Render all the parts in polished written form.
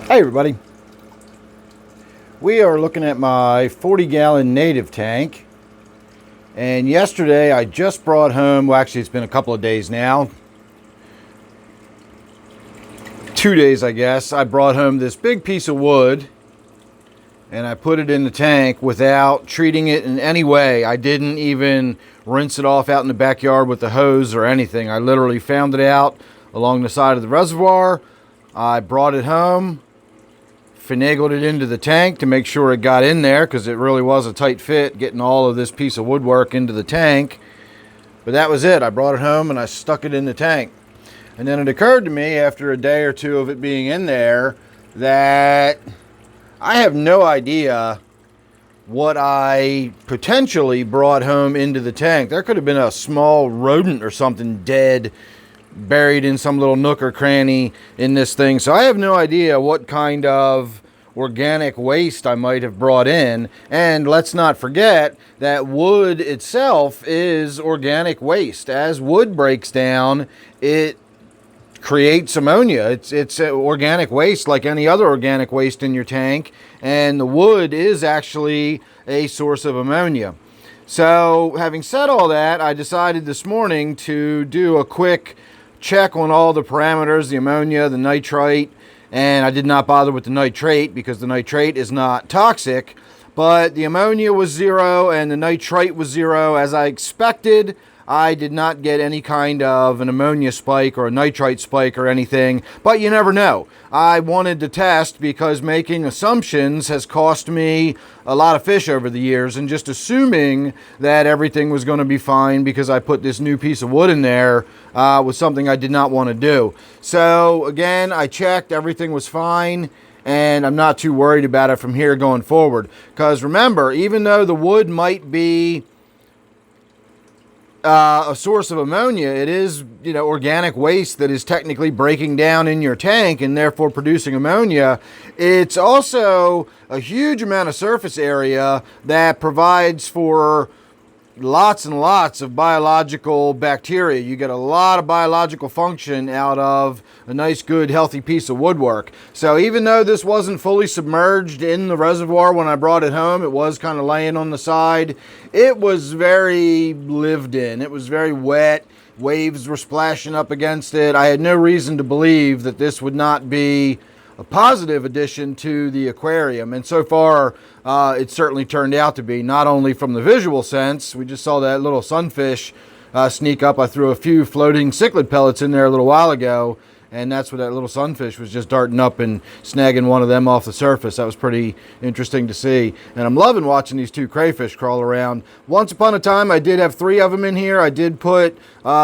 Hey everybody, we are looking at my 40-gallon native tank, and yesterday I just brought home, well actually it's been a couple of days now, 2 days I guess. I brought home this big piece of wood and I put it in the tank without treating it in any way. I didn't even rinse it off out in the backyard with the hose or anything. I literally found it out along the side of the reservoir. I brought it home, finagled it into the tank to make sure it got in there, because it really was a tight fit getting all of this piece of woodwork into the tank. But that was it. I brought it home and I stuck it in the tank. And then it occurred to me after a day or two of it being in there that I have no idea what I potentially brought home into the tank. There could have been a small rodent or something dead, buried in some little nook or cranny in this thing. So I have no idea what kind of organic waste I might have brought in. And let's not forget that wood itself is organic waste. As wood breaks down, it creates ammonia. It's organic waste like any other organic waste in your tank, and the wood is actually a source of ammonia. So having said all that, I decided this morning to do a quick check on all the parameters, the ammonia, the nitrite, and I did not bother with the nitrate because the nitrate is not toxic, but the ammonia was 0 and the nitrite was 0 as I expected. I did not get any kind of an ammonia spike or a nitrite spike or anything, but you never know. I wanted to test because making assumptions has cost me a lot of fish over the years, and just assuming that everything was going to be fine because I put this new piece of wood in there was something I did not want to do. So again, I checked, everything was fine, and I'm not too worried about it from here going forward. Because remember, even though the wood might be a source of ammonia, it is, organic waste that is technically breaking down in your tank and therefore producing ammonia. It's also a huge amount of surface area that provides for lots and lots of biological bacteria. You get a lot of biological function out of a nice, good, healthy piece of woodwork. So even though this wasn't fully submerged in the reservoir when I brought it home, it was kind of laying on the side. It was very lived in. It was very wet. Waves were splashing up against it. I had no reason to believe that this would not be a positive addition to the aquarium, and so far it certainly turned out to be, not only from the visual sense. We just saw that little sunfish sneak up. I threw a few floating cichlid pellets in there a little while ago, and that's what that little sunfish was just darting up and snagging one of them off the surface. That was pretty interesting to see, and I'm loving watching these two crayfish crawl around. Once upon a time I did have 3 of them in here. I did put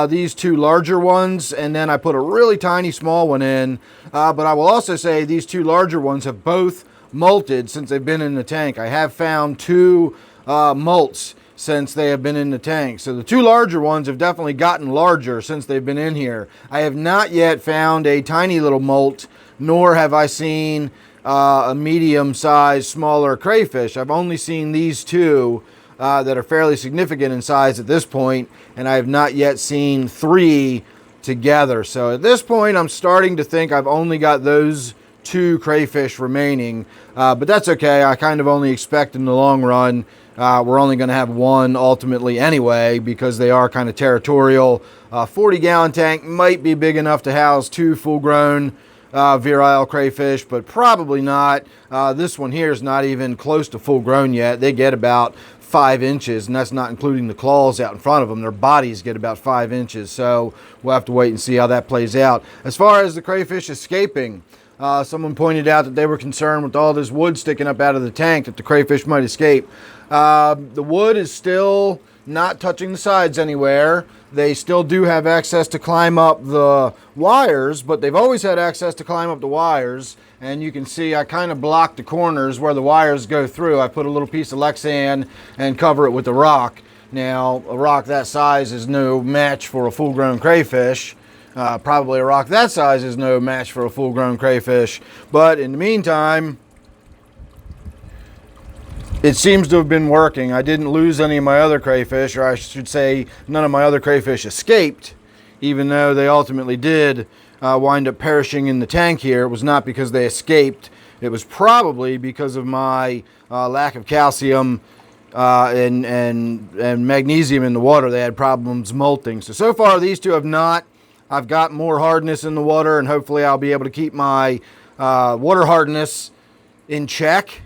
these 2 larger ones, and then I put a really tiny small one in, but I will also say these 2 larger ones have both molted since they've been in the tank. I have found 2 molts since they have been in the tank. So the 2 larger ones have definitely gotten larger since they've been in here. I have not yet found a tiny little molt, nor have I seen a medium-sized, smaller crayfish. I've only seen these 2 that are fairly significant in size at this point, and I have not yet seen 3 together. So at this point, I'm starting to think I've only got those 2 crayfish remaining, but that's okay. I kind of only expect in the long run we're only going to have 1 ultimately anyway, because they are kind of territorial. 40-gallon tank might be big enough to house 2 full-grown virile crayfish, but probably not. This one here is not even close to full-grown yet. They get about 5 inches, and that's not including the claws out in front of them. Their bodies get about 5 inches, so we'll have to wait and see how that plays out. As far as the crayfish escaping, someone pointed out that they were concerned with all this wood sticking up out of the tank that the crayfish might escape. The wood is still not touching the sides anywhere. They still do have access to climb up the wires, but they've always had access to climb up the wires. And you can see I kind of blocked the corners where the wires go through. I put a little piece of Lexan and cover it with a rock. Now, a rock that size is no match for a full-grown crayfish. Probably a rock that size is no match for a full-grown crayfish. But in the meantime, it seems to have been working. I didn't lose any of my other crayfish, or I should say none of my other crayfish escaped, even though they ultimately did wind up perishing in the tank here. It was not because they escaped. It was probably because of my lack of calcium and magnesium in the water. They had problems molting. So far these two have not. I've got more hardness in the water, and hopefully I'll be able to keep my water hardness in check.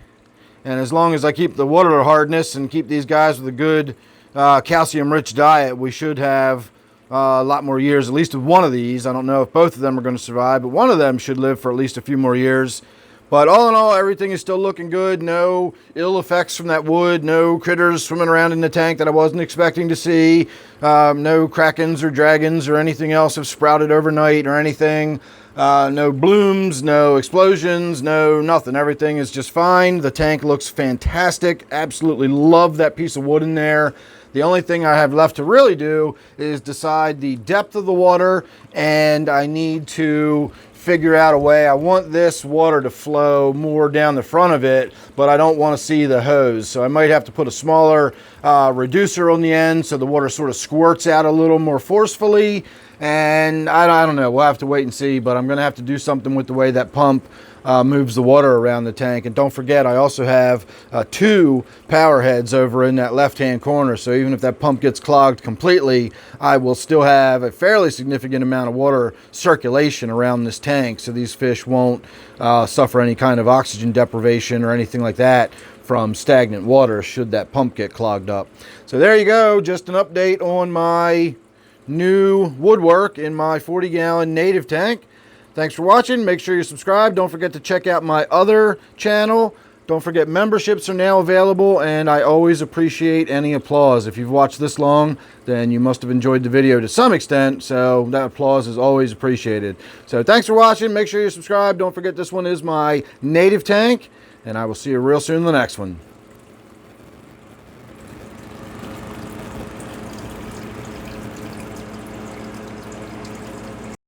And as long as I keep the water hardness and keep these guys with a good calcium-rich diet, we should have a lot more years, at least of one of these. I don't know if both of them are going to survive, but one of them should live for at least a few more years. But all in all, everything is still looking good. No ill effects from that wood. No critters swimming around in the tank that I wasn't expecting to see. No krakens or dragons or anything else have sprouted overnight or anything. No blooms, no explosions, no nothing. Everything is just fine. The tank looks fantastic. Absolutely love that piece of wood in there. The only thing I have left to really do is decide the depth of the water, and I need to figure out a way. I want this water to flow more down the front of it, but I don't want to see the hose. So I might have to put a smaller reducer on the end so the water sort of squirts out a little more forcefully. And I don't know. We'll have to wait and see, but I'm going to have to do something with the way that pump moves the water around the tank. And don't forget, I also have 2 power heads over in that left-hand corner. So even if that pump gets clogged completely, I will still have a fairly significant amount of water circulation around this tank. So these fish won't suffer any kind of oxygen deprivation or anything like that from stagnant water should that pump get clogged up. So there you go. Just an update on my new woodwork in my 40-gallon native tank. Thanks for watching. Make sure you subscribe. Don't forget to check out my other channel. Don't forget, memberships are now available, and I always appreciate any applause. If you've watched this long, then you must have enjoyed the video to some extent, so that applause is always appreciated. So thanks for watching. Make sure you subscribe. Don't forget, this one is my native tank, and I will see you real soon in the next one.